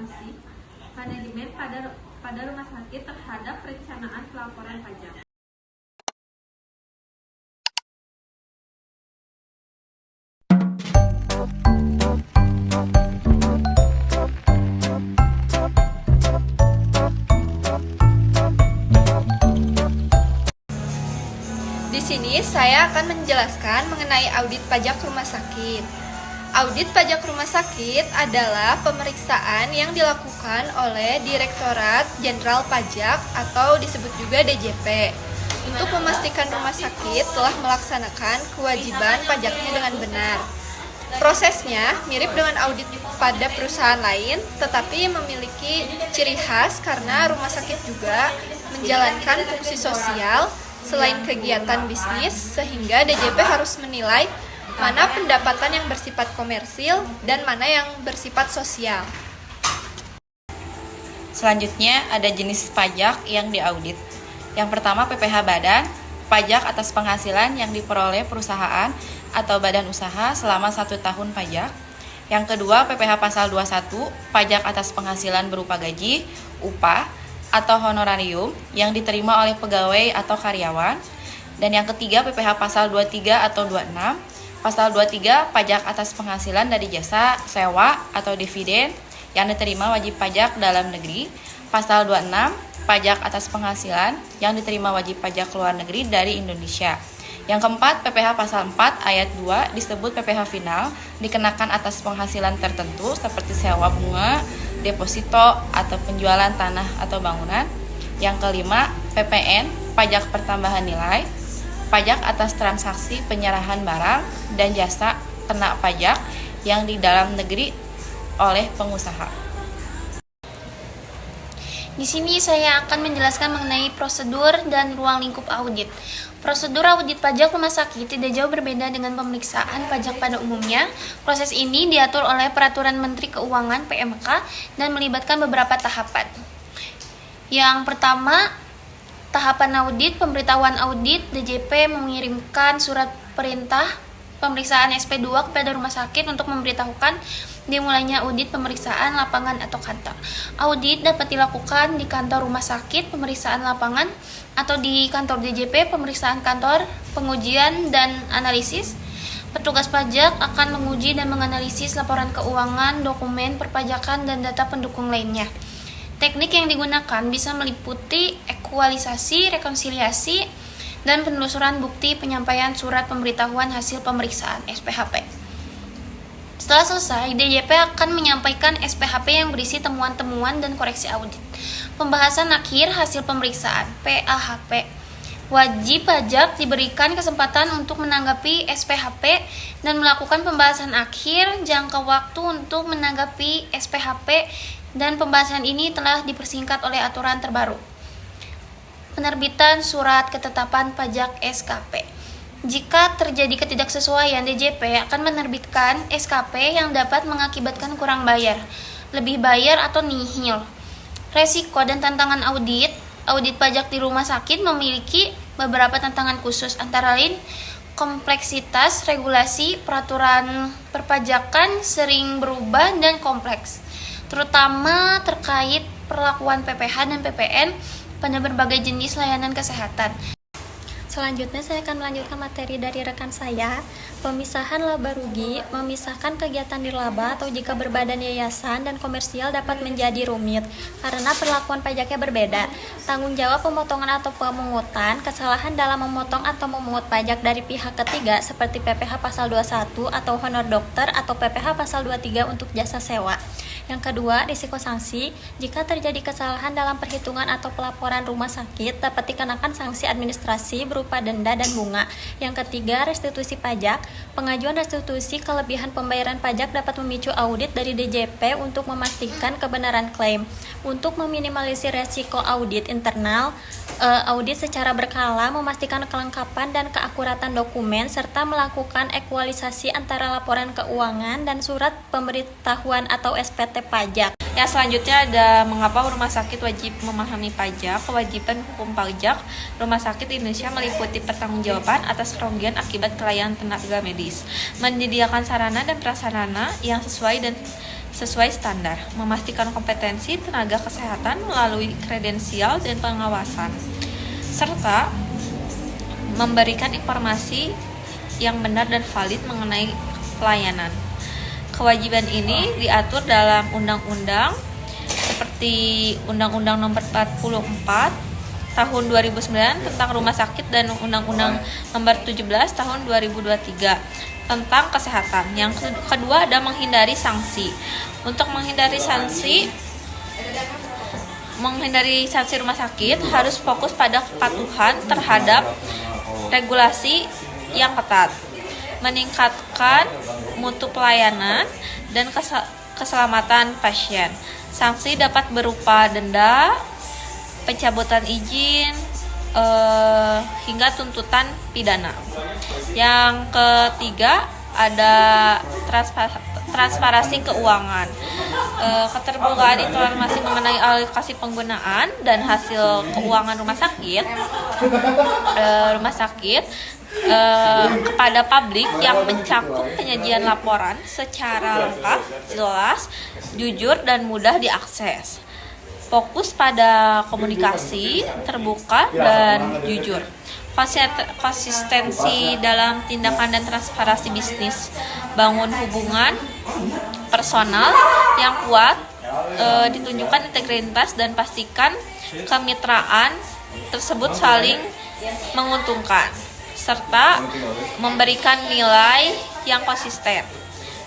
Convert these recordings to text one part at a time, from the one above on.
evaluasi manajemen pada rumah sakit terhadap perencanaan pelaporan pajak. Di sini saya akan menjelaskan mengenai audit pajak rumah sakit. Audit pajak rumah sakit adalah pemeriksaan yang dilakukan oleh Direktorat Jenderal Pajak atau disebut juga DJP untuk memastikan rumah sakit telah melaksanakan kewajiban pajaknya dengan benar. Prosesnya mirip dengan audit pada perusahaan lain, tetapi memiliki ciri khas karena rumah sakit juga menjalankan fungsi sosial selain kegiatan bisnis, sehingga DJP harus menilai mana pendapatan yang bersifat komersil dan mana yang bersifat sosial. Selanjutnya ada jenis pajak yang diaudit. Yang pertama PPh badan, pajak atas penghasilan yang diperoleh perusahaan atau badan usaha selama 1 tahun pajak. Yang kedua PPh pasal 21, pajak atas penghasilan berupa gaji, upah, atau honorarium yang diterima oleh pegawai atau karyawan. Dan yang ketiga PPh pasal 23 atau 26. Pasal 23 pajak atas penghasilan dari jasa, sewa, atau dividen yang diterima wajib pajak dalam negeri. Pasal 26 pajak atas penghasilan yang diterima wajib pajak luar negeri dari Indonesia. Yang keempat PPh pasal 4 ayat 2 disebut PPh final, dikenakan atas penghasilan tertentu seperti sewa bunga, deposito, atau penjualan tanah atau bangunan. Yang kelima, PPN, pajak pertambahan nilai, pajak atas transaksi penyerahan barang dan jasa kena pajak yang di dalam negeri oleh pengusaha. Di sini saya akan menjelaskan mengenai prosedur dan ruang lingkup audit. Prosedur audit pajak rumah sakit tidak jauh berbeda dengan pemeriksaan pajak pada umumnya. Proses ini diatur oleh Peraturan Menteri Keuangan (PMK) dan melibatkan beberapa tahapan. Yang pertama, tahapan audit, pemberitahuan audit. DJP mengirimkan surat perintah pemeriksaan SP2 kepada rumah sakit untuk memberitahukan dimulainya audit pemeriksaan lapangan atau kantor. Audit dapat dilakukan di kantor rumah sakit, pemeriksaan lapangan, atau di kantor DJP, pemeriksaan kantor, pengujian dan analisis. Petugas pajak akan menguji dan menganalisis laporan keuangan, dokumen perpajakan, dan data pendukung lainnya. Teknik yang digunakan bisa meliputi ekualisasi, rekonsiliasi, dan penelusuran bukti penyampaian surat pemberitahuan hasil pemeriksaan (SPHP). Setelah selesai, DJP akan menyampaikan SPHP yang berisi temuan-temuan dan koreksi audit. Pembahasan akhir hasil pemeriksaan (PAHP). Wajib pajak diberikan kesempatan untuk menanggapi SPHP dan melakukan pembahasan akhir. Jangka waktu untuk menanggapi SPHP dan pembahasan ini telah dipersingkat oleh aturan terbaru. Penerbitan surat ketetapan pajak SKP. Jika terjadi ketidaksesuaian, DJP akan menerbitkan SKP yang dapat mengakibatkan kurang bayar, lebih bayar, atau nihil. Resiko dan tantangan audit pajak di rumah sakit memiliki beberapa tantangan khusus, antara lain kompleksitas regulasi peraturan perpajakan sering berubah dan kompleks, terutama terkait perlakuan PPh dan PPN pada berbagai jenis layanan kesehatan. Selanjutnya saya akan melanjutkan materi dari rekan saya, pemisahan laba rugi, memisahkan kegiatan nirlaba atau jika berbadan yayasan dan komersial dapat menjadi rumit karena perlakuan pajaknya berbeda. Tanggung jawab pemotongan atau pemungutan, kesalahan dalam memotong atau memungut pajak dari pihak ketiga seperti PPh pasal 21 atau honor dokter atau PPh pasal 23 untuk jasa sewa. Yang kedua, risiko sanksi. Jika terjadi kesalahan dalam perhitungan atau pelaporan rumah sakit, dapat dikenakan sanksi administrasi berupa denda dan bunga. Yang ketiga, restitusi pajak. Pengajuan restitusi kelebihan pembayaran pajak dapat memicu audit dari DJP untuk memastikan kebenaran klaim. Untuk meminimalisir resiko audit internal, audit secara berkala memastikan kelengkapan dan keakuratan dokumen serta melakukan ekualisasi antara laporan keuangan dan surat pemberitahuan atau SPT pajak. Yang selanjutnya ada mengapa rumah sakit wajib memahami pajak. Kewajiban hukum pajak rumah sakit di Indonesia meliputi pertanggungjawaban atas kerugian akibat kelainan tenaga medis, menyediakan sarana dan prasarana yang sesuai dan sesuai standar, memastikan kompetensi tenaga kesehatan melalui kredensial dan pengawasan, serta memberikan informasi yang benar dan valid mengenai pelayanan. Kewajiban ini diatur dalam undang-undang seperti Undang-Undang Nomor 44 Tahun 2009 tentang Rumah Sakit dan Undang-Undang Nomor 17 Tahun 2023 tentang kesehatan. Yang kedua ada menghindari sanksi. Untuk menghindari sanksi rumah sakit harus fokus pada kepatuhan terhadap regulasi yang ketat, meningkatkan mutu pelayanan dan keselamatan pasien. Sanksi dapat berupa denda, pencabutan izin, hingga tuntutan pidana. Yang ketiga ada transparansi keuangan. Keterbukaan informasi mengenai alokasi penggunaan dan hasil keuangan rumah sakit kepada publik yang mencakup penyajian laporan secara lengkap, jelas, jujur, dan mudah diakses. Fokus pada komunikasi terbuka dan jujur. Konsistensi dalam tindakan dan transparansi bisnis. Bangun hubungan personal yang kuat, ditunjukkan integritas dan pastikan kemitraan tersebut saling menguntungkan, serta memberikan nilai yang konsisten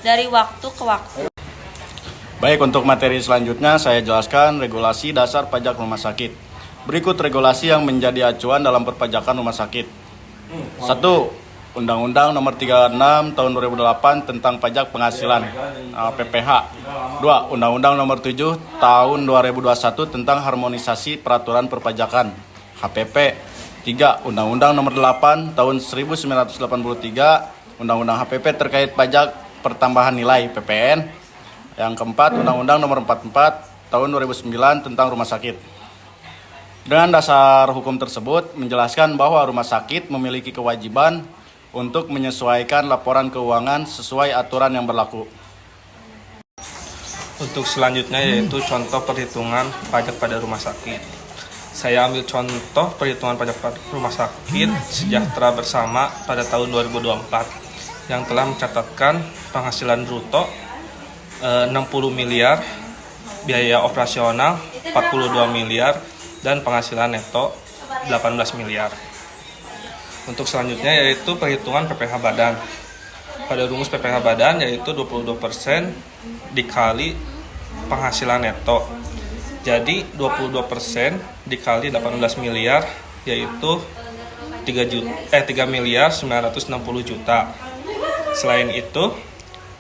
dari waktu ke waktu. Baik, untuk materi selanjutnya saya jelaskan regulasi dasar pajak rumah sakit. Berikut regulasi yang menjadi acuan dalam perpajakan rumah sakit. 1. Undang-Undang Nomor 36 Tahun 2008 tentang Pajak Penghasilan (PPH). 2. Undang-Undang Nomor 7 Tahun 2021 tentang Harmonisasi Peraturan Perpajakan (HPP). 3. Undang-Undang Nomor 8 Tahun 1983 Undang-Undang HPP terkait pajak pertambahan nilai (PPN). Yang keempat, Undang-Undang Nomor 44 Tahun 2009 tentang rumah sakit. Dengan dasar hukum tersebut menjelaskan bahwa rumah sakit memiliki kewajiban untuk menyesuaikan laporan keuangan sesuai aturan yang berlaku. Untuk selanjutnya yaitu contoh perhitungan pajak pada rumah sakit. Saya ambil contoh perhitungan pajak pada rumah sakit Sejahtera Bersama pada tahun 2024 yang telah mencatatkan penghasilan bruto 60 miliar, biaya operasional 42 miliar, dan penghasilan neto 18 miliar. Untuk selanjutnya yaitu perhitungan PPh badan. Pada rumus PPh badan yaitu 22% dikali penghasilan neto. Jadi 22% dikali 18 miliar yaitu 3 miliar 960 juta. Selain itu,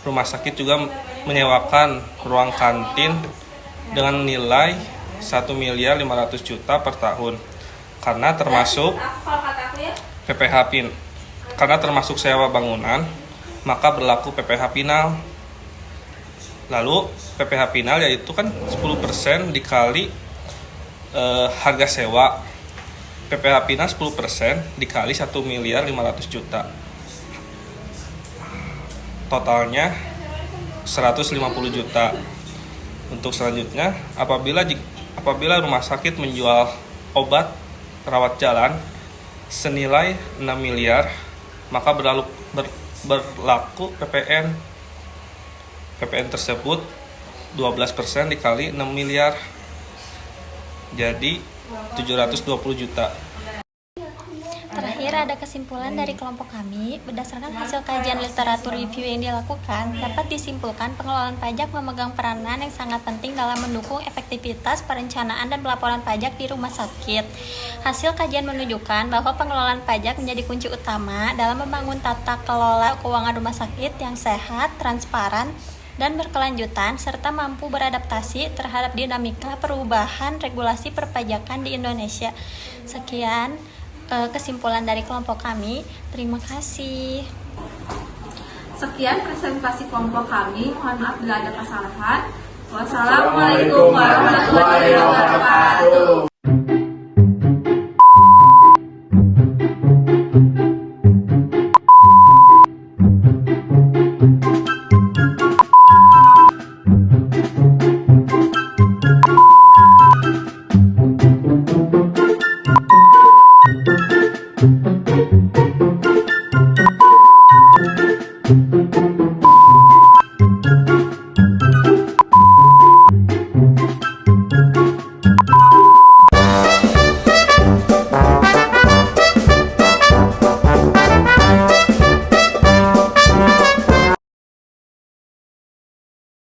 rumah sakit juga menyewakan ruang kantin dengan nilai 1 miliar 500 juta per tahun karena termasuk karena termasuk sewa bangunan, maka berlaku PPh final. Lalu PPh final yaitu kan 10% dikali harga sewa. PPh final 10% dikali 1 miliar 500 juta. Totalnya 150 juta. Untuk selanjutnya, apabila rumah sakit menjual obat rawat jalan senilai 6 miliar, maka berlaku PPN. PPN tersebut 12% dikali 6 miliar. Jadi 720 juta. Terakhir ada kesimpulan dari kelompok kami, berdasarkan hasil kajian literatur review yang dilakukan, dapat disimpulkan pengelolaan pajak memegang peranan yang sangat penting dalam mendukung efektivitas perencanaan dan pelaporan pajak di rumah sakit. Hasil kajian menunjukkan bahwa pengelolaan pajak menjadi kunci utama dalam membangun tata kelola keuangan rumah sakit yang sehat, transparan, dan berkelanjutan, serta mampu beradaptasi terhadap dinamika perubahan regulasi perpajakan di Indonesia. Sekian kesimpulan dari kelompok kami. Terima kasih. Sekian presentasi kelompok kami. Mohon maaf bila ada kesalahan. Wassalamualaikum warahmatullahi wabarakatuh.